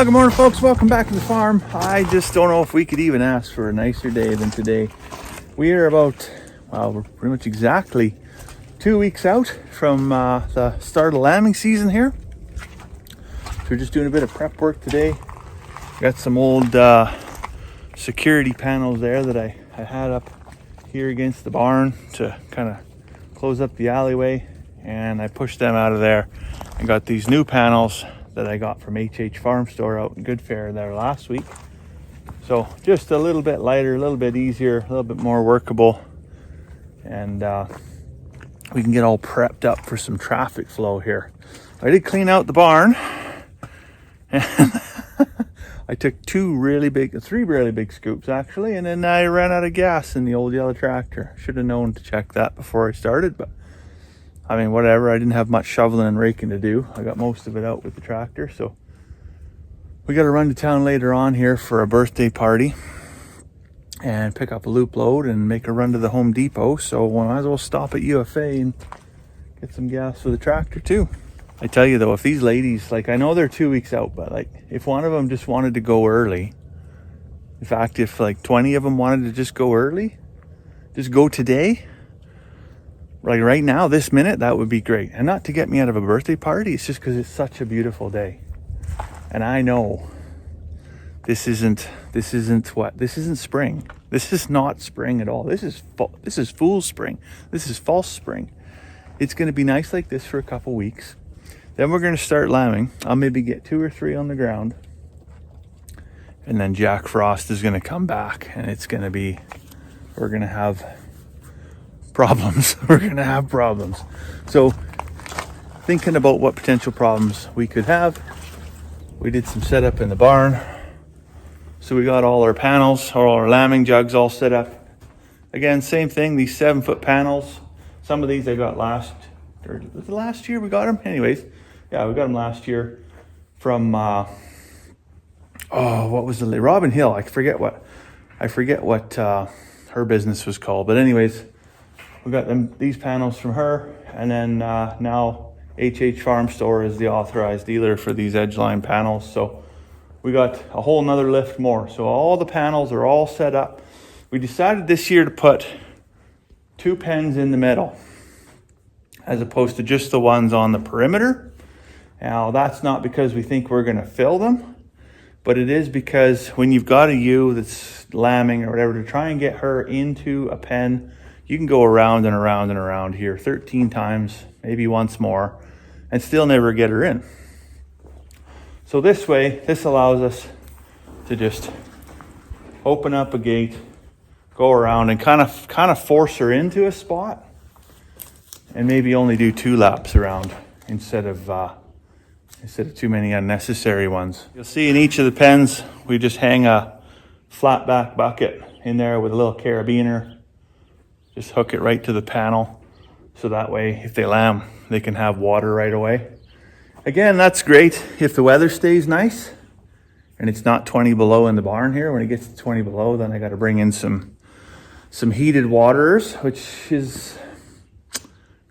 Good morning, folks. Welcome back to the farm. I just don't know if we could even ask for a nicer day than today. We are about, well, we're pretty much exactly 2 weeks out from the start of lambing season here. So we're just doing a bit of prep work today. Got some old security panels there that I had up here against the barn to kind of close up the alleyway, and I pushed them out of there and got these new panels that I got from HH Farm Store out in Good Fair there last week. So just a little bit lighter, a little bit easier, a little bit more workable, and we can get all prepped up for some traffic flow here. I did clean out the barn, and I took three really big scoops actually, and then I ran out of gas in the old yellow tractor. Should have known to check that before I started, but I mean, whatever. I didn't have much shoveling and raking to do. I got most of it out with the tractor. So we got to run to town later on here for a birthday party and pick up a loop load and make a run to the Home Depot. So we might as well stop at UFA and get some gas for the tractor too. I tell you though, if these ladies, like, I know they're 2 weeks out, but like if one of them just wanted to go early, in fact, if like 20 of them wanted to just go early, just go today, like right now, this minute, that would be great. And not to get me out of a birthday party, it's just because it's such a beautiful day. And I know this isn't spring. This is not spring at all. This is fool's spring. This is false spring. It's going to be nice like this for a couple weeks. Then we're going to start lambing. I'll maybe get 2 or 3 on the ground. And then Jack Frost is going to come back, and we're going to have problems. We're going to have problems. So thinking about what potential problems we could have, we did some setup in the barn. So we got all our panels, all our lambing jugs all set up. Again, same thing, these 7-foot panels. Some of these I got last year we got them? Anyways, yeah, we got them last year from, what was the, Robin Hill. I forget what her business was called. But anyways, we got these panels from her, and then now HH Farm Store is the authorized dealer for these Edgeline panels. So we got a whole nother lift more. So all the panels are all set up. We decided this year to put 2 pens in the middle as opposed to just the ones on the perimeter. Now that's not because we think we're going to fill them, but it is because when you've got a ewe that's lambing or whatever, to try and get her into a pen, you can go around and around and around here 13 times, maybe once more, and still never get her in. So this way, this allows us to just open up a gate, go around, and kind of force her into a spot, and maybe only do 2 laps around instead of too many unnecessary ones. You'll see in each of the pens, we just hang a flat back bucket in there with a little carabiner. Just hook it right to the panel, so that way if they lamb, they can have water right away. Again, that's great if the weather stays nice and it's not 20 below in the barn here. When it gets to 20 below, then I got to bring in some heated waterers, which is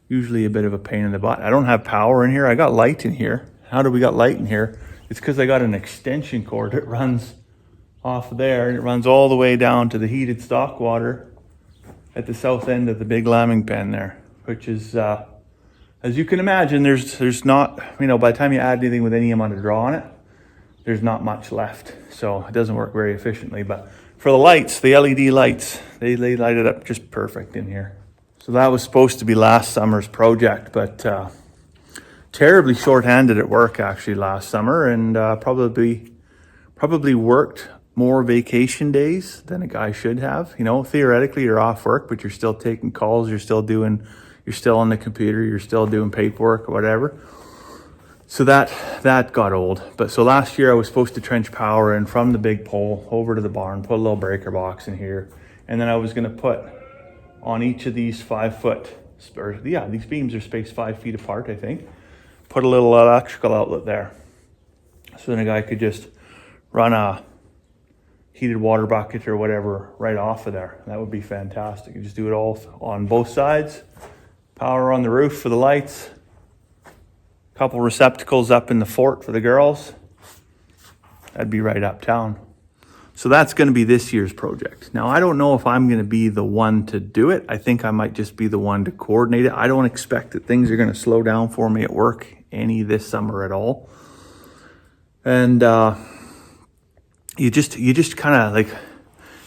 usually a bit of a pain in the butt. I don't have power in here. I got light in here. How do we got light in here? It's because I got an extension cord that runs off of there, and it runs all the way down to the heated stock water at the south end of the big lambing pen there, which is, as you can imagine, there's not, by the time you add anything with any amount of draw on it, there's not much left. So it doesn't work very efficiently. But for the lights, the LED lights, they light it up just perfect in here. So that was supposed to be last summer's project, but terribly short-handed at work actually last summer, and probably worked more vacation days than a guy should have. Theoretically you're off work, but you're still taking calls, you're still on the computer, you're still doing paperwork or whatever. So that got old. But so last year I was supposed to trench power in from the big pole over to the barn, put a little breaker box in here, and then I was going to put on each of these 5-foot, these beams are spaced 5 feet apart, I think. Put a little electrical outlet there, so then a guy could just run a heated water bucket or whatever right off of there. That would be fantastic. You just do it all on both sides. Power on the roof for the lights. A couple receptacles up in the fort for the girls. That'd be right uptown. So that's going to be this year's project. Now, I don't know if I'm going to be the one to do it. I think I might just be the one to coordinate it. I don't expect that things are going to slow down for me at work any this summer at all. And you just kind of like,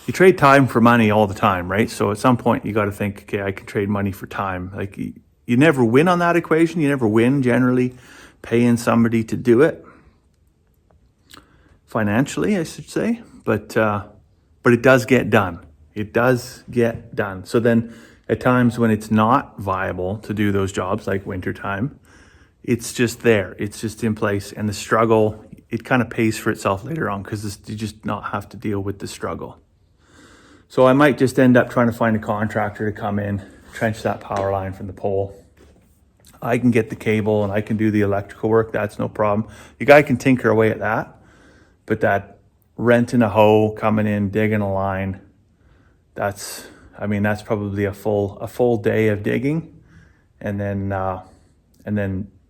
you trade time for money all the time, right? So at some point you got to think, okay, I can trade money for time. Like you never win on that equation. You never win generally paying somebody to do it. Financially, I should say. But it does get done. It does get done. So then at times when it's not viable to do those jobs, like wintertime, it's just there. It's just in place. And the struggle, it kind of pays for itself later on because you just not have to deal with the struggle. So I might just end up trying to find a contractor to come in, trench that power line from the pole. I can get the cable and I can do the electrical work. That's no problem. The guy can tinker away at that. But that renting a hoe, coming in, digging a line, that's probably a full day of digging, and then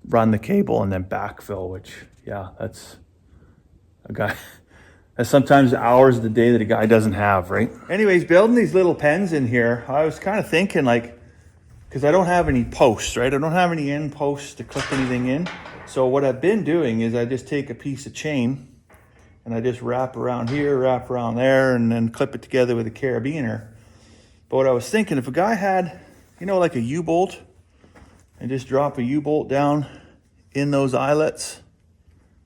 run the cable and then backfill, which, yeah, that's sometimes hours of the day that a guy doesn't have, right? Anyways, building these little pens in here, I was kind of thinking like, because I don't have any posts, right? I don't have any end posts to clip anything in. So what I've been doing is I just take a piece of chain and I just wrap around here, wrap around there, and then clip it together with a carabiner. But what I was thinking, if a guy had, like a U-bolt, and just drop a U-bolt down in those eyelets,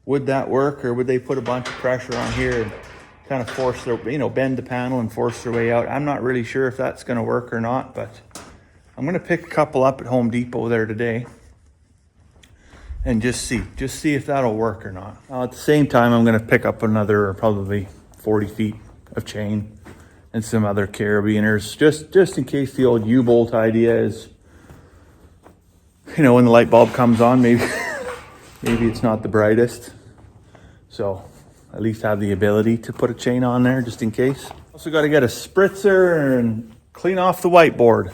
would that work? Or would they put a bunch of pressure on here and kind of force their, bend the panel and force their way out? I'm not really sure if that's gonna work or not, but I'm gonna pick a couple up at Home Depot there today and just see if that'll work or not. At the same time, I'm gonna pick up another probably 40 feet of chain and some other carabiners, just in case the old U-bolt idea is, when the light bulb comes on, maybe it's not the brightest. So at least have the ability to put a chain on there just in case. Also got to get a spritzer and clean off the whiteboard.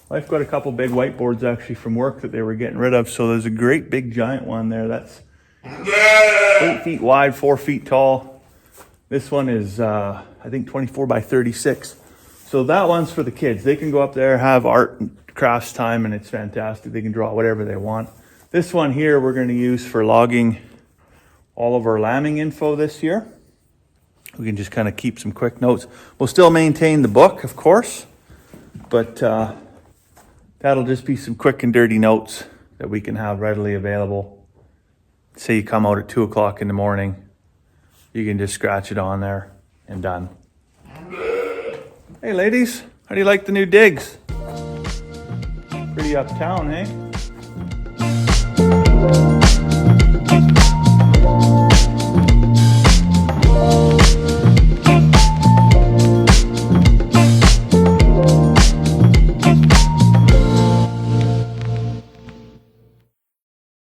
I've got a couple big whiteboards actually from work that they were getting rid of. So there's a great big giant one there that's 8 feet wide, 4 feet tall. This one is, I think 24 by 36. So that one's for the kids. They can go up there, have art and crafts time, and it's fantastic. They can draw whatever they want. This one here we're going to use for logging all of our lambing info this year. We can just kind of keep some quick notes. We'll still maintain the book, of course, but that'll just be some quick and dirty notes that we can have readily available. Say you come out at 2 o'clock in the morning, you can just scratch it on there and done. Hey ladies, how do you like the new digs? Pretty uptown, eh?